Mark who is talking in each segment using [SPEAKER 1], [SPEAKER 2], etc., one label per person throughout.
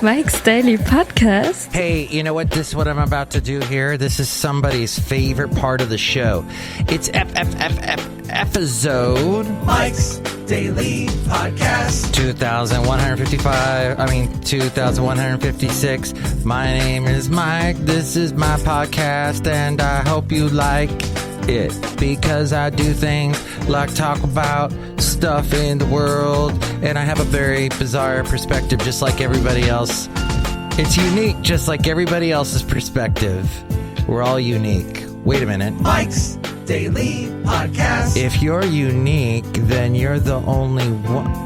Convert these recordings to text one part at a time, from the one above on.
[SPEAKER 1] Mike's Daily Podcast.
[SPEAKER 2] Hey, you know what? This is what I'm about to do here. This is somebody's favorite part of the show. It's episode
[SPEAKER 3] Mike's Daily Podcast
[SPEAKER 2] 2156. My name is Mike. This is my podcast, and I hope you like it because I do things like talk about stuff in the world, and I have a very bizarre perspective just like everybody else. It's unique just like everybody else's perspective. We're all unique. Wait a minute.
[SPEAKER 3] Mike's Daily Podcast.
[SPEAKER 2] If you're unique, then you're the only one.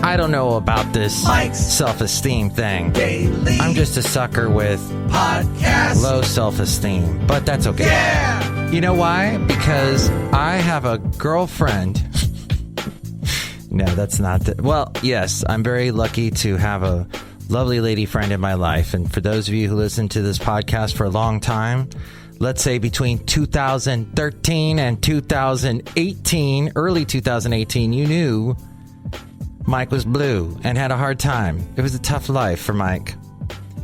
[SPEAKER 2] I don't know about this
[SPEAKER 3] Mike's
[SPEAKER 2] self-esteem thing.
[SPEAKER 3] Daily
[SPEAKER 2] I'm just a sucker with
[SPEAKER 3] Podcast.
[SPEAKER 2] low self-esteem, but that's okay.
[SPEAKER 3] Yeah!
[SPEAKER 2] You know why? Because I have a girlfriend. No, that's not the... Well, yes, I'm very lucky to have a lovely lady friend in my life. And for those of you who listen to this podcast for a long time, let's say between 2013 and 2018, early 2018, you knew Mike was blue and had a hard time. It was a tough life for Mike.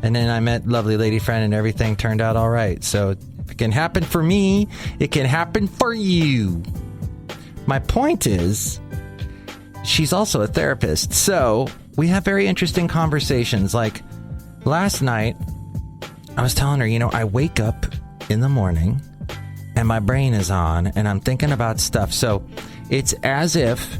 [SPEAKER 2] And then I met lovely lady friend and everything turned out all right. So if it can happen for me, it can happen for you. My point is, she's also a therapist. So we have very interesting conversations. Like last night, I was telling her, you know, I wake up in the morning and my brain is on and I'm thinking about stuff. So it's as if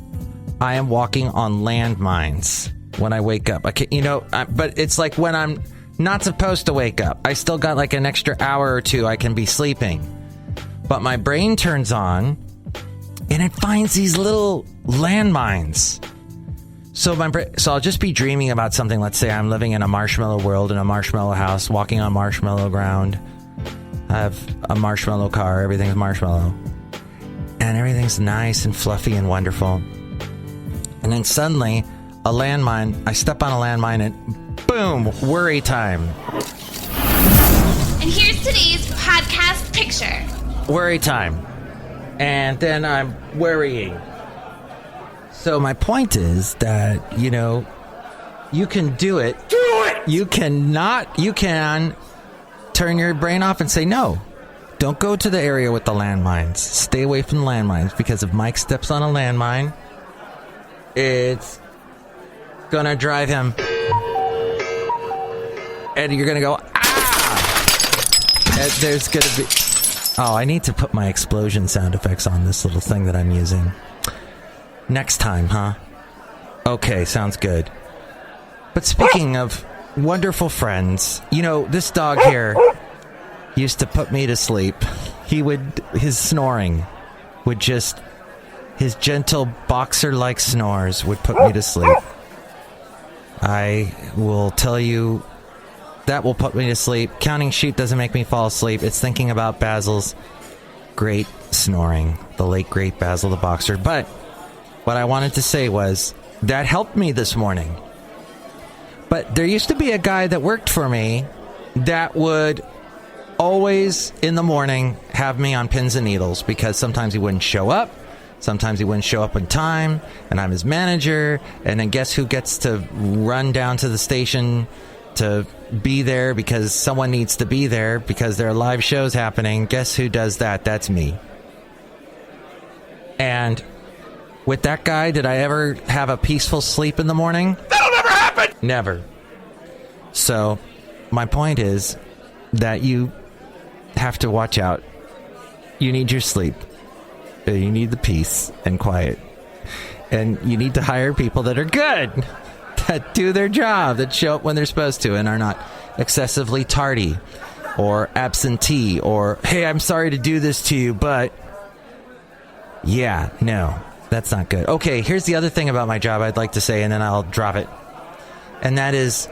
[SPEAKER 2] I am walking on landmines when I wake up. But it's like when I'm not supposed to wake up. I still got like an extra hour or two I can be sleeping. But my brain turns on and it finds these little landmines. So I'll just be dreaming about something. Let's say I'm living in a marshmallow world in a marshmallow house, walking on marshmallow ground. I have a marshmallow car. Everything's marshmallow. And everything's nice and fluffy and wonderful. And then suddenly, I step on a landmine and boom, worry time.
[SPEAKER 4] And here's today's podcast picture.
[SPEAKER 2] Worry time. And then I'm worrying. So my point is that, you know, you can do it.
[SPEAKER 3] Do it!
[SPEAKER 2] You can turn your brain off and say, no, don't go to the area with the landmines. Stay away from the landmines, because if Mike steps on a landmine, it's gonna drive him. And you're gonna go, ah! And there's gonna be... Oh, I need to put my explosion sound effects on this little thing that I'm using. Next time, huh? Okay, sounds good. But speaking of wonderful friends, you know, this dog here used to put me to sleep. His snoring would just... His gentle boxer-like snores would put me to sleep. I will tell you, that will put me to sleep. Counting sheep doesn't make me fall asleep. It's thinking about Basil's great snoring. The late, great Basil the boxer. But what I wanted to say was, that helped me this morning. But there used to be a guy that worked for me that would always, in the morning, have me on pins and needles, because sometimes he wouldn't show up. Sometimes he wouldn't show up on time, and I'm his manager, and then guess who gets to run down to the station to be there because someone needs to be there because there are live shows happening? Guess who does that? That's me. And with that guy, did I ever have a peaceful sleep in the morning?
[SPEAKER 3] That'll never happen!
[SPEAKER 2] Never. So, my point is that you have to watch out. You need your sleep. You need the peace and quiet. And you need to hire people that are good, that do their job, that show up when they're supposed to and are not excessively tardy or absentee or, hey, I'm sorry to do this to you, but yeah, no, that's not good. Okay, here's the other thing about my job I'd like to say, and then I'll drop it. And that is,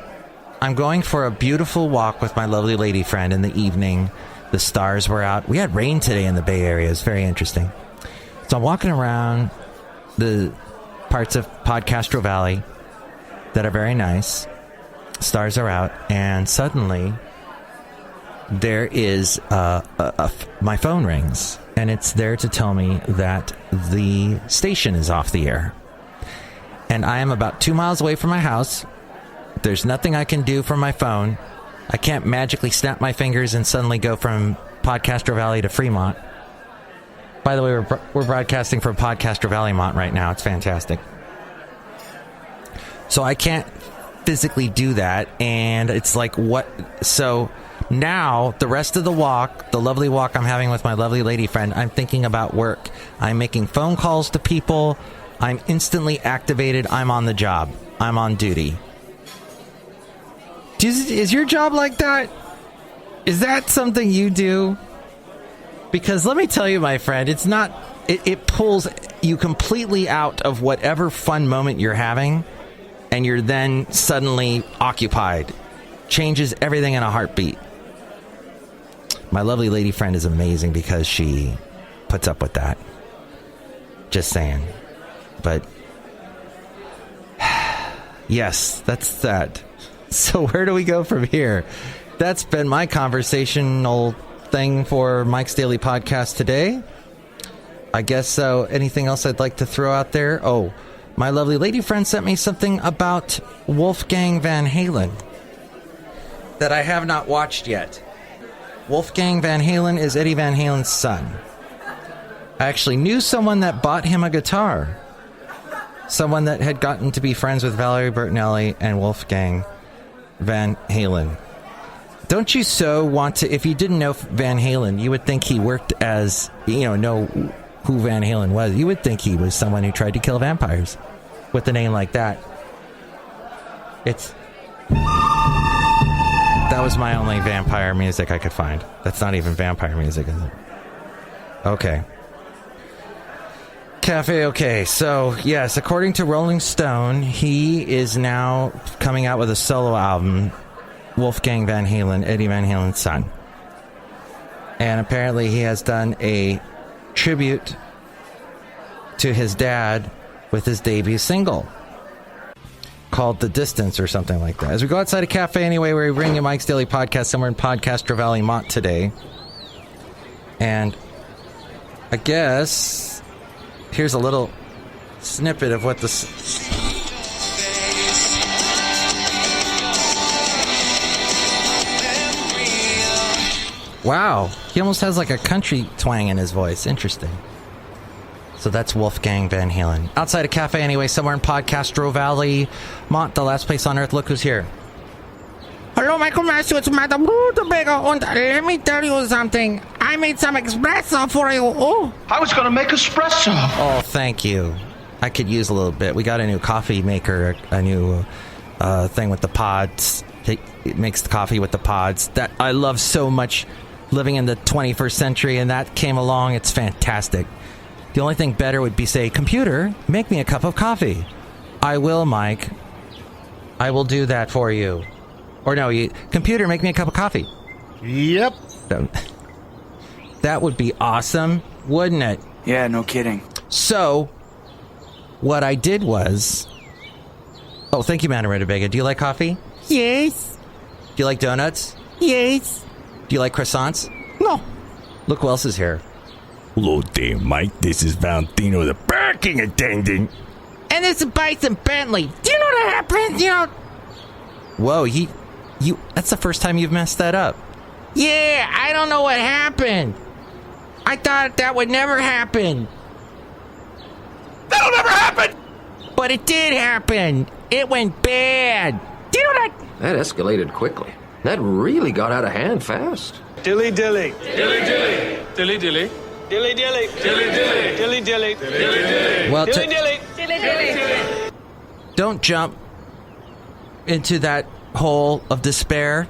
[SPEAKER 2] I'm going for a beautiful walk with my lovely lady friend in the evening. The stars were out. We had rain today in the Bay Area. It's very interesting. So I'm walking around the parts of Podcastro Valley that are very nice. Stars are out, and suddenly there is my phone rings, and it's there to tell me that the station is off the air. and I am about 2 miles away from my house. There's nothing I can do from my phone. I can't magically snap my fingers and suddenly go from Podcaster Valley to Fremont. By the way, we're broadcasting from Podcaster Valley Mont right now. It's fantastic. So I can't physically do that, and it's like, what? So now the rest of the walk, the lovely walk I'm having with my lovely lady friend, I'm thinking about work. I'm making phone calls to people. I'm instantly activated. I'm on the job. I'm on duty. Is your job like that? Is that something you do? Because let me tell you, my friend, it's not. It pulls you completely out of whatever fun moment you're having, and you're then suddenly occupied. Changes everything in a heartbeat. My lovely lady friend is amazing because she puts up with that. Just saying. But yes, that's that. So where do we go from here? That's been my conversational thing for Mike's Daily Podcast today. I guess so. Anything else I'd like to throw out there? Oh, my lovely lady friend sent me something about Wolfgang Van Halen that I have not watched yet. Wolfgang Van Halen is Eddie Van Halen's son. I actually knew someone that bought him a guitar. Someone that had gotten to be friends with Valerie Bertinelli and Wolfgang Van Halen. Don't you so want to, if you didn't know Van Halen, you would think he worked as, know who Van Halen was. You would think he was someone who tried to kill vampires with a name like that. That was my only vampire music I could find. That's not even vampire music, is it? Okay. Cafe OK. So, yes, according to Rolling Stone, he is now coming out with a solo album, Wolfgang Van Halen, Eddie Van Halen's son. And apparently he has done a tribute to his dad with his debut single called The Distance or something like that. As we go outside a cafe anyway, we bring you Mike's Daily Podcast somewhere in Podcaster Valley Mont today. And I guess here's a little snippet of what Wow, he almost has like a country twang in his voice. Interesting. So that's Wolfgang Van Halen. Outside a cafe anyway, somewhere in Podcastro Valley Mont, the last place on earth. Look who's here.
[SPEAKER 5] Hello, Michael Matthew. It's Madame Rootabega. And let me tell you something. I made some espresso for you. Oh,
[SPEAKER 3] I was going to make espresso.
[SPEAKER 2] Oh, thank you. I could use a little bit. We got a new coffee maker, a new thing with the pods. It makes the coffee with the pods. That I love so much, living in the 21st century, and that came along. It's fantastic. The only thing better would be, say, computer, make me a cup of coffee. I will, Mike. I will do that for you. Or no, computer, make me a cup of coffee.
[SPEAKER 6] Yep.
[SPEAKER 2] That would be awesome, wouldn't it?
[SPEAKER 6] Yeah, no kidding.
[SPEAKER 2] So, what I did was... Oh, thank you, Madame Rootabega. Do you like coffee?
[SPEAKER 5] yes.
[SPEAKER 2] Do you like donuts?
[SPEAKER 5] Yes.
[SPEAKER 2] Do you like croissants?
[SPEAKER 5] No.
[SPEAKER 2] Look who else is here.
[SPEAKER 7] Hello there, Mike. This is Valentino, the parking attendant.
[SPEAKER 5] And this is Bison Bentley. Do you know what happened?
[SPEAKER 2] Whoa, that's the first time you've messed that up.
[SPEAKER 5] Yeah, I don't know what happened. I thought that would never happen.
[SPEAKER 3] That'll never happen!
[SPEAKER 5] But it did happen. It went bad. Do you know that?
[SPEAKER 8] That escalated quickly. That really got out of hand fast.
[SPEAKER 6] Dilly dilly.
[SPEAKER 3] Dilly dilly.
[SPEAKER 6] Dilly dilly. Dilly dilly.
[SPEAKER 3] Dilly dilly.
[SPEAKER 6] Dilly dilly.
[SPEAKER 3] Dilly dilly.
[SPEAKER 2] Well,
[SPEAKER 6] Dilly dilly.
[SPEAKER 2] don't jump into that hole of despair.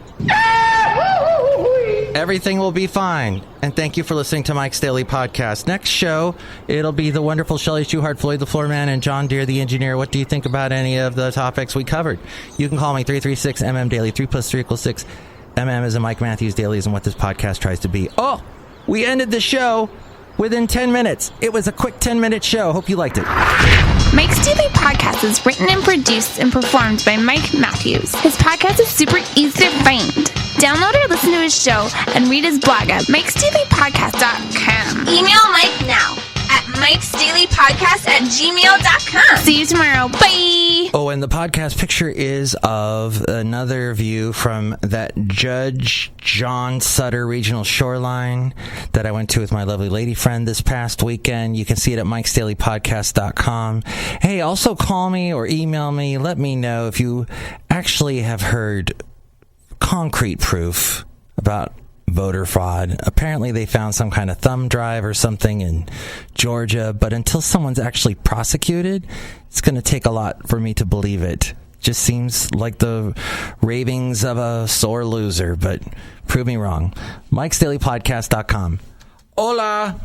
[SPEAKER 2] Everything will be fine. And thank you for listening to Mike's Daily Podcast. Next show, it'll be the wonderful Chely Shoehart, Floyd the Floorman, and John Deere the engineer. What do you think about any of the topics we covered? You can call me 336-MM Daily. 3 plus 3 equals 6. MM is a Mike Matthews Daily, and what this podcast tries to be. Oh, we ended the show within 10 minutes. It was a quick 10-minute show. Hope you liked it.
[SPEAKER 4] Mike's Daily Podcast is written and produced and performed by Mike Matthews. His podcast is super easy to find. Download or listen to his show and read his blog at MikesDailyPodcast.com. Email Mike now at MikesDailyPodcast MikesDailyPodcast@gmail.com. See you tomorrow. Bye.
[SPEAKER 2] Oh, and the podcast picture is of another view from that Judge John Sutter Regional Shoreline that I went to with my lovely lady friend this past weekend. You can see it at MikesDailyPodcast.com. Hey, also call me or email me. Let me know if you actually have heard concrete proof about voter fraud. Apparently they found some kind of thumb drive or something in Georgia, but until someone's actually prosecuted, it's going to take a lot for me to believe it. Just seems like the ravings of a sore loser, but prove me wrong. MikesDailyPodcast.com. Hola!